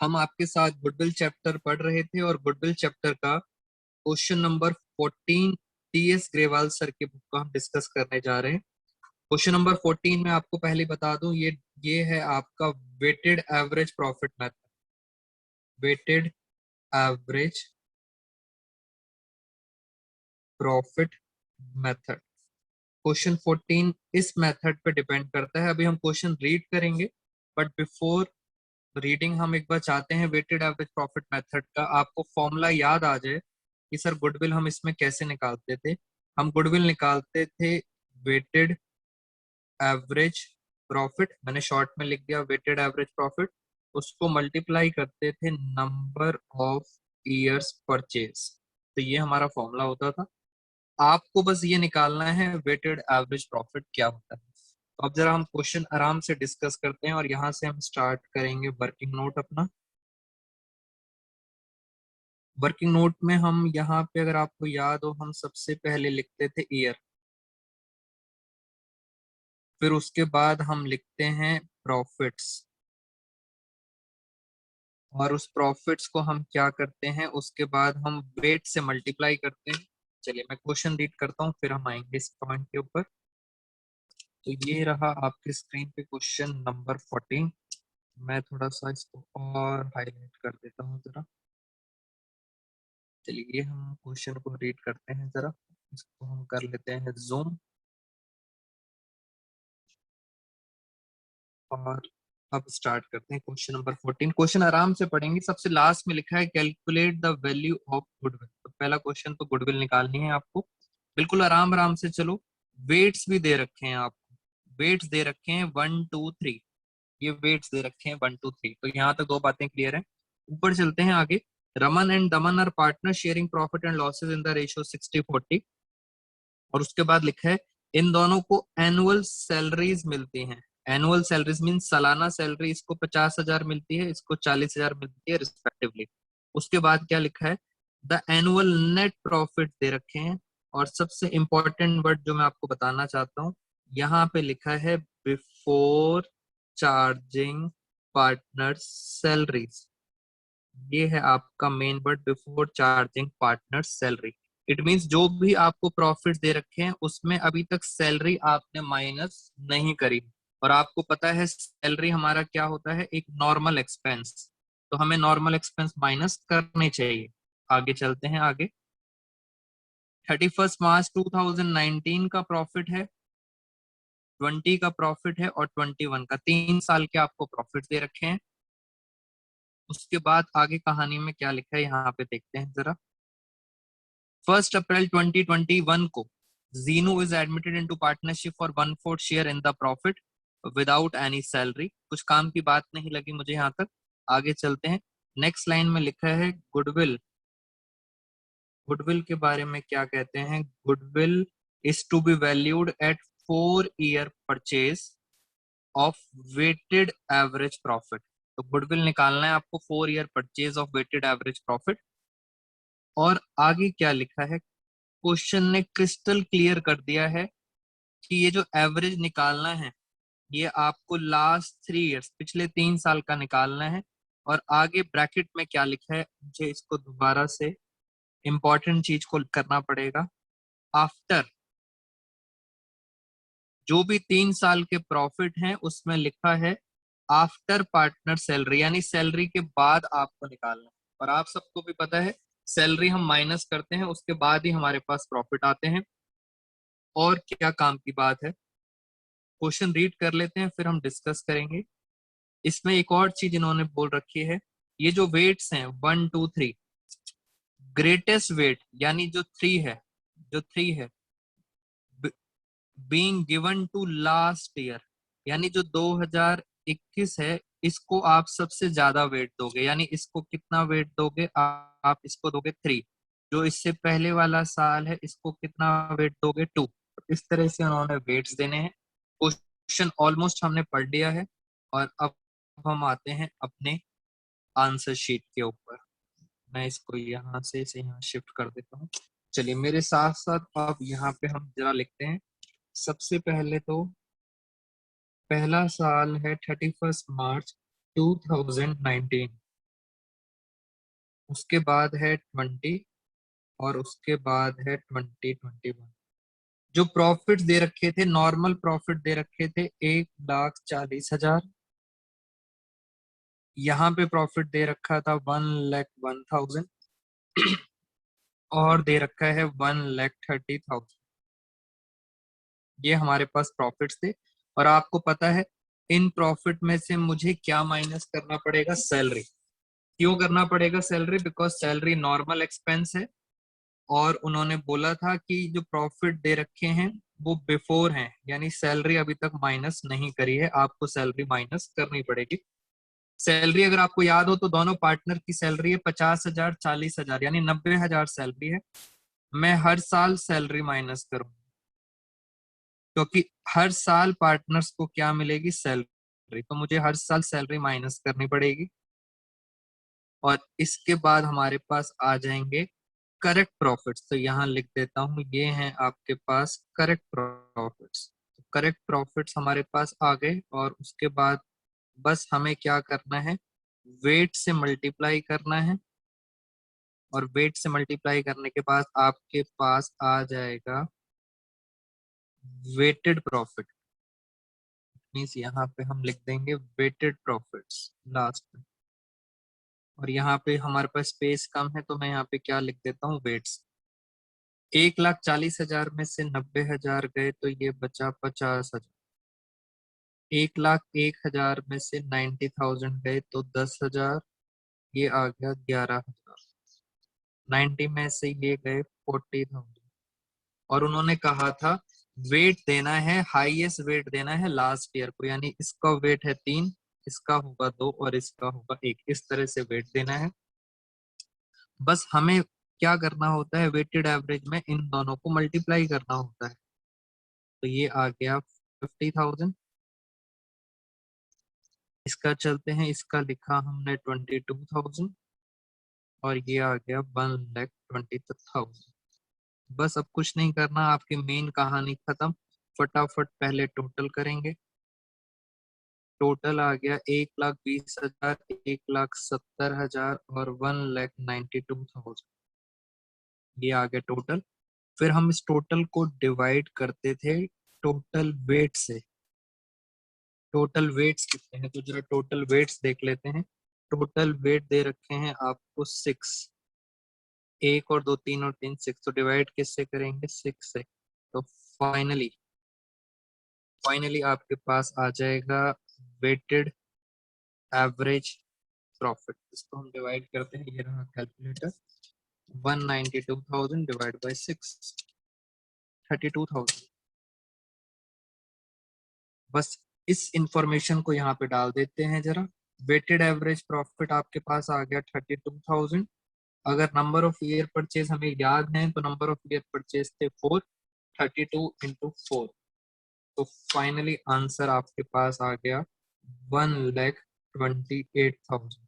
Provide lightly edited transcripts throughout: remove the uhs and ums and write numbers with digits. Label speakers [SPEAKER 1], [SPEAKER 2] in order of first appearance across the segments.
[SPEAKER 1] हम आपके साथ गुडविल चैप्टर पढ़ रहे थे और गुडविल चैप्टर का question number 14 TS Grewal sir के बुक का हम डिस्कस करने जा रहे हैं। क्वेश्चन नंबर 14 में आपको पहले बता दूं, ये है आपका weighted average profit method. Weighted average profit method question 14 इस मेथड पे डिपेंड करता है। अभी हम क्वेश्चन रीड करेंगे, बट बिफोर रीडिंग हम एक बार चाहते हैं वेटेड एवरेज प्रॉफिट मेथड का आपको फॉर्मूला याद आ जाए कि सर गुडविल हम इसमें कैसे निकालते थे। हम गुडविल निकालते थे वेटेड एवरेज प्रॉफिट, मैंने शॉर्ट में लिख दिया वेटेड एवरेज प्रॉफिट, उसको मल्टीप्लाई करते थे नंबर ऑफ ईयर्स परचेज। तो ये हमारा फॉर्मूला होता था। आपको बस ये निकालना है वेटेड एवरेज प्रॉफिट क्या होता है। तो अब जरा हम क्वेश्चन आराम से डिस्कस करते हैं और यहाँ से हम स्टार्ट करेंगे वर्किंग नोट अपना। वर्किंग नोट में हम यहाँ पे अगर आपको याद हो हम सबसे पहले लिखते थे ईयर, फिर उसके बाद हम लिखते हैं प्रॉफिट्स, और उस प्रॉफिट्स को हम क्या करते हैं उसके बाद हम वेट से मल्टीप्लाई करते हैं। चलिए मैं क्वेश्चन रीड करता हूँ फिर हम आएंगे इस पॉइंट के ऊपर। तो ये रहा आपके स्क्रीन पे क्वेश्चन नंबर 14। मैं थोड़ा सा इसको और हाईलाइट कर देता हूँ जरा। चलिए हम क्वेश्चन को रीड करते हैं जरा, इसको हम कर लेते हैं जूम। और अब स्टार्ट करते हैं क्वेश्चन नंबर 14। क्वेश्चन आराम से पढ़ेंगे। सबसे लास्ट में लिखा है calculate the value of goodwill. तो पहला क्वेश्चन तो गुडविल निकालनी है आपको, बिल्कुल आराम आराम से चलो। वेट्स भी दे रखे हैं आपको, वेट्स दे रखे हैं 1 2 3, ये वेट्स दे रखे हैं 1 2 3। तो यहाँ तक दो बातें क्लियर है। ऊपर चलते हैं आगे। Raman and Daman are partner sharing profit and losses in the ratio 60-40। और उसके बाद लिखा है इन दोनों को एनुअल सैलरीज मिलती हैं। एनुअल सैलरीज मीन सालाना सैलरी, इसको 50,000 मिलती है, इसको 40,000 मिलती है रिस्पेक्टिवली। उसके बाद क्या लिखा है द एनुअल नेट प्रॉफिट दे रखे हैं। और सबसे इंपॉर्टेंट वर्ड जो मैं आपको बताना चाहता हूँ, यहाँ पे लिखा है बिफोर चार्जिंग पार्टनर सैलरीज। ये है आपका main word, before charging partner salary. It means जो भी आपको प्रॉफिट दे रखे हैं उसमें अभी तक सैलरी आपने माइनस नहीं करी। और आपको पता है सैलरी हमारा क्या होता है, एक नॉर्मल एक्सपेंस। तो हमें नॉर्मल एक्सपेंस माइनस करने चाहिए। आगे चलते हैं आगे। 31 मार्च 2019 का प्रॉफिट है, 20 का प्रॉफिट है और 21 का, 3 साल के आपको प्रॉफिट दे रखे हैं। उसके बाद आगे कहानी में क्या लिखा है यहाँ पे देखते हैं जरा। 1 अप्रैल 2021 को Jinu is admitted into partnership for 1/4 share in the profit without any salary. कुछ काम की बात नहीं लगी मुझे यहाँ तक। आगे चलते हैं। नेक्स्ट लाइन में लिखा है गुडविल। गुडविल के बारे में क्या कहते हैं, goodwill is to be valued at 4 year purchase of weighted average profit. तो गुडविल निकालना है आपको 4 year purchase of weighted average profit. और आगे क्या लिखा है, क्वेश्चन ने क्रिस्टल क्लियर कर दिया है कि ये जो एवरेज निकालना है ये आपको लास्ट 3 ईयर्स, पिछले 3 साल का निकालना है। और आगे ब्रैकेट में क्या लिखा है, मुझे इसको दोबारा से इंपॉर्टेंट चीज को करना पड़ेगा। आफ्टर, जो भी 3 साल के प्रॉफिट हैं उसमें लिखा है आफ्टर पार्टनर सैलरी, यानी सैलरी के बाद आपको निकालना है। और आप सबको भी पता है सैलरी हम माइनस करते हैं उसके बाद ही हमारे पास प्रॉफिट आते हैं। और क्या काम की बात है, क्वेश्चन रीड कर लेते हैं फिर हम डिस्कस करेंगे। इसमें एक और चीज इन्होंने बोल रखी है, ये जो वेट्स हैं 1 2 3, ग्रेटेस्ट वेट यानी जो 3 है, जो 3 है being given to last year, यानी जो 2021 है इसको आप सबसे ज्यादा वेट दोगे, यानी इसको कितना वेट दोगे आप इसको दोगे 3। जो इससे पहले वाला साल है इसको कितना वेट दोगे 2। इस तरह से उन्होंने वेट्स देने हैं। क्वेश्चन ऑलमोस्ट हमने पढ़ लिया है और अब हम आते हैं अपने आंसर शीट के ऊपर। मैं इसको यहाँ से इसे यहाँ शिफ्ट कर देता हूँ। चलिए मेरे साथ साथ अब यहाँ पे हम जरा लिखते हैं। सबसे पहले तो पहला साल है 31 मार्च 2019। उसके बाद है 20 और उसके बाद है 2021। जो प्रॉफिट दे रखे थे, नॉर्मल प्रॉफिट दे रखे थे 1,40,000। यहाँ पे प्रॉफिट दे रखा था 1,01,000 और दे रखा है 1,30,000। ये हमारे पास प्रॉफिट्स थे। और आपको पता है इन प्रॉफिट में से मुझे क्या माइनस करना पड़ेगा? सैलरी। क्यों करना पड़ेगा salary? Because salary normal expense है और उन्होंने बोला था कि जो प्रॉफिट दे रखे हैं वो बिफोर हैं, यानी सैलरी अभी तक माइनस नहीं करी है, आपको सैलरी माइनस करनी पड़ेगी। सैलरी अगर आपको याद हो तो दोनों पार्टनर की सैलरी है 50,000 40,000, यानी 90,000 सैलरी है। मैं हर साल सैलरी माइनस करूँ क्योंकि हर साल पार्टनर्स को क्या मिलेगी? सैलरी। तो मुझे हर साल सैलरी माइनस करनी पड़ेगी। और इसके बाद हमारे पास आ जाएंगे करेक्ट प्रॉफिट्स। तो यहाँ लिख देता हूँ, ये हैं आपके पास करेक्ट प्रॉफिट्स। करेक्ट प्रॉफिट्स हमारे पास आ गए और उसके बाद बस हमें क्या करना है? वेट से मल्टीप्लाई करना है। और वेट से मल्टीप्लाई करने के बाद आपके पास आ जाएगा वेटेड प्रॉफिट। मीन्स यहाँ पे हम लिख देंगे वेटेड प्रॉफिट्स लास्ट में। और यहाँ पे हमारे पास स्पेस कम है तो मैं यहाँ पे क्या लिख देता हूँ? वेट्स। 1,40,000 में से 90,000 गए तो ये बचा 50,000। 1,01,000 में से 90,000 गए तो 10,000, ये आ गया 11,000। 90 में से ये गए 40,000। और उन्होंने कहा था वेट देना है, हाईएस्ट वेट देना है लास्ट ईयर को, यानी इसका वेट है 3, इसका होगा 2 और इसका होगा 1। इस तरह से वेट देना है। बस हमें क्या करना होता है? वेटेड एवरेज में इन दोनों को मल्टीप्लाई करना होता है। तो ये आ गया 50,000। इसका चलते हैं, इसका लिखा हमने 22,000 और ये आ गया 1,20,000। बस अब कुछ नहीं करना, आपकी मेन कहानी खत्म। फटाफट पहले टोटल करेंगे। टोटल आ गया 1,20,000, 1,70,000 और 1,92,000। ये आ गया टोटल। फिर हम इस टोटल को डिवाइड करते थे टोटल वेट से। टोटल वेट्स कितने हैं? तो जरा टोटल वेट्स देख लेते हैं। टोटल वेट दे रखे हैं आपको 6। 1 और 2, 3 और 3 6। तो डिवाइड किससे करेंगे? 6 से। तो फाइनली आपके पास आ जाएगा वेटेड एवरेज प्रॉफिट। इसको हम डिवाइड करते हैं, ये रहा कैलकुलेटर। 192,000 divide by 6, 32,000। बस इस इंफॉर्मेशन को यहाँ पे डाल देते हैं जरा। वेटेड एवरेज प्रॉफिट आपके पास आ गया 32,000। अगर नंबर ऑफ ईयर परचेज हमें याद है तो नंबर ऑफ ईयर परचेज थे 4। 32 इंटू 4। तो फाइनली आंसर आपके पास आ गया 1,28,000।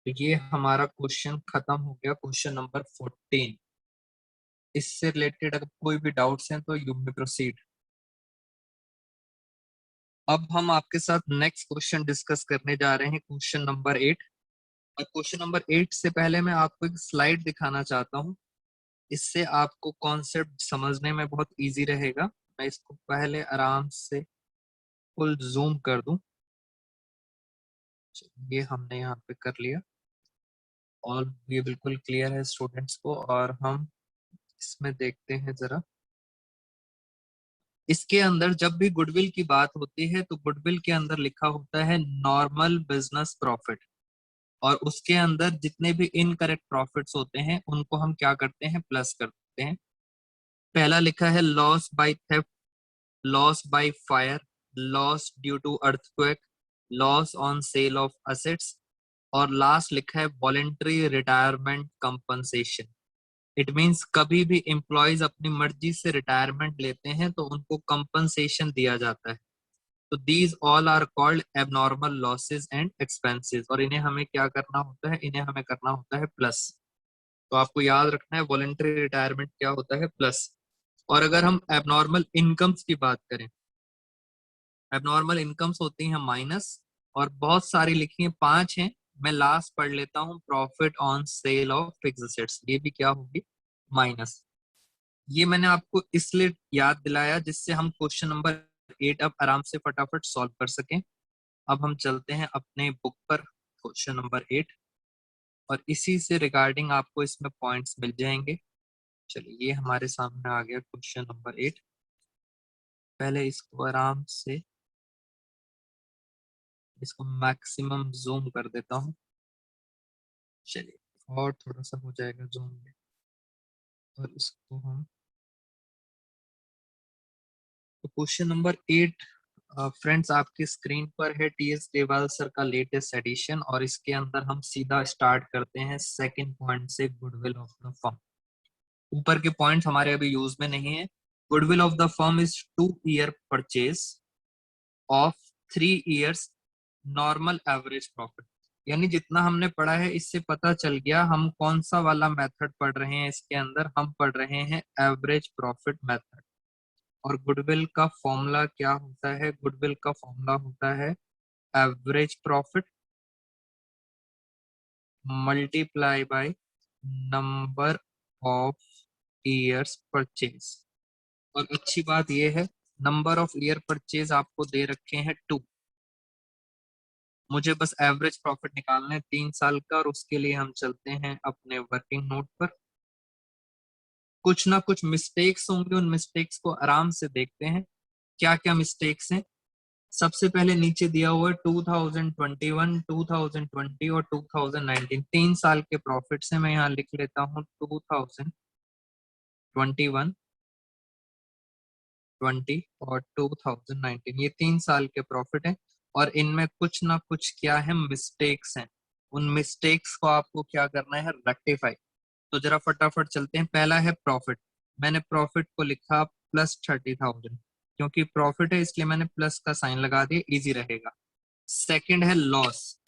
[SPEAKER 1] तो ये हमारा क्वेश्चन खत्म हो गया, क्वेश्चन नंबर 14। इससे रिलेटेड अगर कोई भी डाउट्स हैं तो यू मे प्रोसीड। अब हम आपके साथ नेक्स्ट क्वेश्चन डिस्कस करने जा रहे हैं, क्वेश्चन नंबर 8। और क्वेश्चन नंबर 8 से पहले मैं आपको एक स्लाइड दिखाना चाहता हूँ। इससे आपको कॉन्सेप्ट समझने में बहुत इजी रहेगा। मैं इसको पहले आराम से फुल जूम कर दूं। ये हमने यहाँ पे कर लिया और ये बिल्कुल क्लियर है स्टूडेंट्स को। और हम इसमें देखते हैं जरा। इसके अंदर जब भी गुडविल की बात होती है तो गुडविल के अंदर लिखा होता है नॉर्मल बिजनेस प्रॉफिट। और उसके अंदर जितने भी इनकरेक्ट प्रॉफिट्स होते हैं उनको हम क्या करते हैं? प्लस करते हैं। पहला लिखा है loss by theft, loss by fire, loss due to earthquake, loss on sale of assets, और लास्ट लिखा है voluntary retirement compensation. It means कभी भी एम्प्लॉयज अपनी मर्जी से रिटायरमेंट लेते हैं तो उनको कंपनसेशन दिया जाता है। तो these all are called abnormal losses and expenses. और इन्हें हमें क्या करना होता है? इन्हें हमें करना होता है प्लस। तो आपको याद रखना है वॉलेंट्री रिटायरमेंट क्या होता है? प्लस। और अगर हम एबनॉर्मल इनकम्स की बात करें, एबनॉर्मल इनकम्स होती हैं माइनस। और बहुत सारी लिखी हैं, 5 हैं मैं लास्ट पढ़ लेता हूँ, profit on sale of fixed assets, ये भी क्या होगी, माइनस। ये मैंने आपको इसलिए याद दिलाया जिससे हम क्वेश्चन नंबर 8 अब आराम से फटाफट सॉल्व कर सकें। अब हम चलते हैं अपने बुक पर, क्वेश्चन नंबर 8, और इसी से रिगार्डिंग आपको इसमें पॉइंट्स मिल जाएंगे। चलिए, ये हमारे सामने आ गया क्वेश्चन नंबर 8। पहले इसको आराम से, इसको मैक्सिमम जूम कर देता हूँ। चलिए, और थोड़ा सा हो जाएगा जूम में, और इसको हम, तो क्वेश्चन नंबर 8 फ्रेंड्स आपकी स्क्रीन पर है, टीएस देवाल सर का लेटेस्ट एडिशन, और इसके अंदर हम सीधा स्टार्ट करते हैं सेकंड पॉइंट से, गुडविल ऑफ द फर्म। ऊपर के पॉइंट्स हमारे अभी यूज में नहीं है। Goodwill of the firm is 2 year purchase of 3 years normal average profit. यानी जितना हमने पढ़ा है इससे पता चल गया हम कौन सा वाला मेथड पढ़ रहे हैं। इसके अंदर हम पढ़ रहे हैं एवरेज प्रॉफिट मेथड। और गुडविल का फॉर्मूला क्या होता है? गुडविल का फॉर्मूला होता है average profit multiply by number of years purchase. और अच्छी बात यह है, नंबर ऑफ ईयर परचेज आपको दे रखे हैं 2। मुझे बस एवरेज प्रॉफिट निकालना है 3 साल का, और उसके लिए हम चलते हैं अपने वर्किंग नोट पर। कुछ ना कुछ मिस्टेक्स होंगे, उन मिस्टेक्स को आराम से देखते हैं क्या क्या मिस्टेक्स हैं। सबसे पहले नीचे दिया हुआ है 2021, 2020 और 2019, 3 साल के प्रॉफिट से मैं यहाँ लिख लेता हूँ 2021, 20 और 2019, ये 3 साल के प्रॉफिट है। और इनमें कुछ ना कुछ क्या है, मिस्टेक्स हैं। उन मिस्टेक्स को आपको क्या करना है, रेक्टिफाई। तो जरा फटाफट चलते हैं। पहला है प्रॉफिट, मैंने प्रॉफिट को लिखा +30,000, क्योंकि प्रॉफिट है इसलिए मैंने प्लस का साइन लगा दिया, इजी रहेगा। सेकंड है लॉस,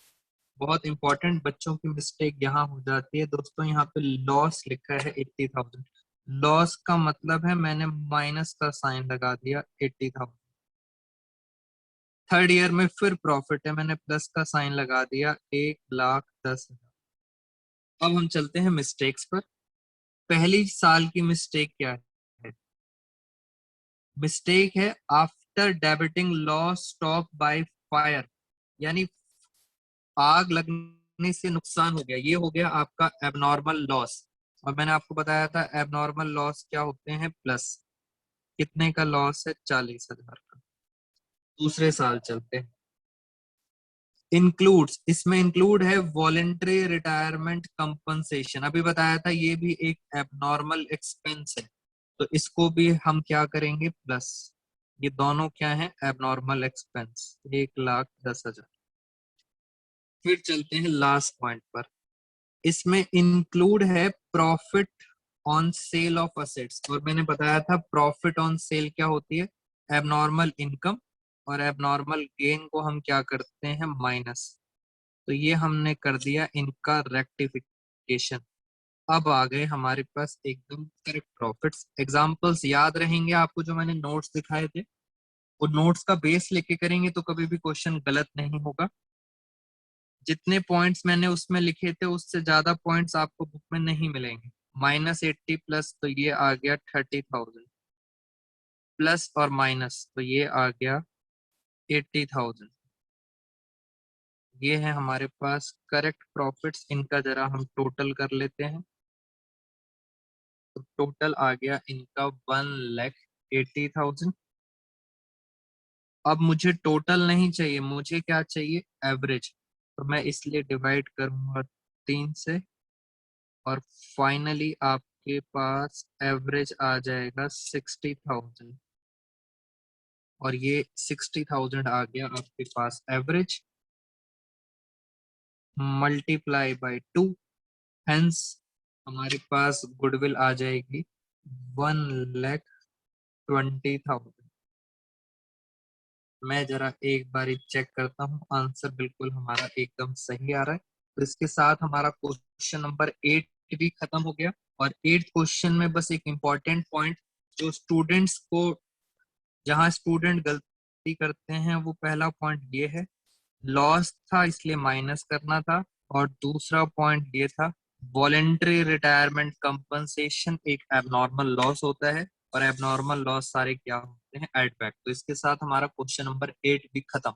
[SPEAKER 1] बहुत इंपॉर्टेंट, बच्चों की मिस्टेक यहाँ हो जाती है दोस्तों। यहाँ पे लॉस लिखा है 80,000, लॉस का मतलब है मैंने माइनस का साइन लगा दिया 80,000। थर्ड ईयर में फिर प्रॉफिट है, मैंने प्लस का साइन लगा दिया 1,10,000। अब हम चलते हैं मिस्टेक्स पर। पहली साल की मिस्टेक क्या है? मिस्टेक है after debiting loss stop by fire, यानी आग लगने से नुकसान हो गया, ये हो गया आपका एबनॉर्मल लॉस। और मैंने आपको बताया था एबनॉर्मल लॉस क्या होते हैं, प्लस। कितने का लॉस है, 40,000 का। दूसरे साल चलते हैं। इंक्लूड्स, इसमें इंक्लूड है वॉलेंट्री रिटायरमेंट कंपनसेशन, अभी बताया था ये भी एक एबनॉर्मल एक्सपेंस है, तो इसको भी हम क्या करेंगे, प्लस। ये दोनों क्या है, एबनॉर्मल एक्सपेंस, 1,10,000। फिर चलते हैं लास्ट पॉइंट पर। इसमें इंक्लूड है profit on sale of assets, और मैंने बताया था प्रॉफिट ऑन सेल क्या होती है, एबनॉर्मल इनकम, और एबनॉर्मल गेन को हम क्या करते हैं, माइनस। तो ये हमने कर दिया इनका रेक्टिफिकेशन। अब आ गए हमारे पास एकदम करेक्ट प्रॉफिट्स। एग्जांपल्स याद रहेंगे आपको जो मैंने नोट्स दिखाए थे, वो नोट्स का बेस लेके करेंगे तो कभी भी क्वेश्चन गलत नहीं होगा। जितने पॉइंट्स मैंने उसमें लिखे थे उससे ज्यादा पॉइंट्स आपको बुक में नहीं मिलेंगे। -80 प्लस तो ये आ गया 30,000, प्लस और माइनस तो ये आ गया 80,000। ये है हमारे पास करेक्ट प्रॉफिट्स, इनका जरा हम टोटल कर लेते हैं। तो टोटल आ गया इनका 1,80,000। अब मुझे टोटल नहीं चाहिए, मुझे क्या चाहिए, एवरेज। तो मैं इसलिए डिवाइड करूंगा 3 से, और फाइनली आपके पास एवरेज आ जाएगा 60,000। और ये 60,000 आ गया आपके पास एवरेज, मल्टीप्लाई बाय 2, हेंस हमारे पास गुडविल आ जाएगी 1,20,000। मैं जरा एक बार चेक करता हूँ, आंसर बिल्कुल हमारा एकदम सही आ रहा है। तो इसके साथ हमारा क्वेश्चन नंबर 8 भी खत्म हो गया। और 8th क्वेश्चन में बस एक इम्पॉर्टेंट पॉइंट, जो स्टूडेंट्स को, जहाँ स्टूडेंट गलती करते हैं, वो पहला पॉइंट ये है, लॉस था इसलिए माइनस करना था, और दूसरा पॉइंट ये था वॉलेंट्री रिटायरमेंट कंपनसेशन एक एबनॉर्मल लॉस होता है, और एबनॉर्मल लॉस सारे क्या होते हैं, एड बैक। तो इसके साथ हमारा क्वेश्चन नंबर 8 भी खत्म।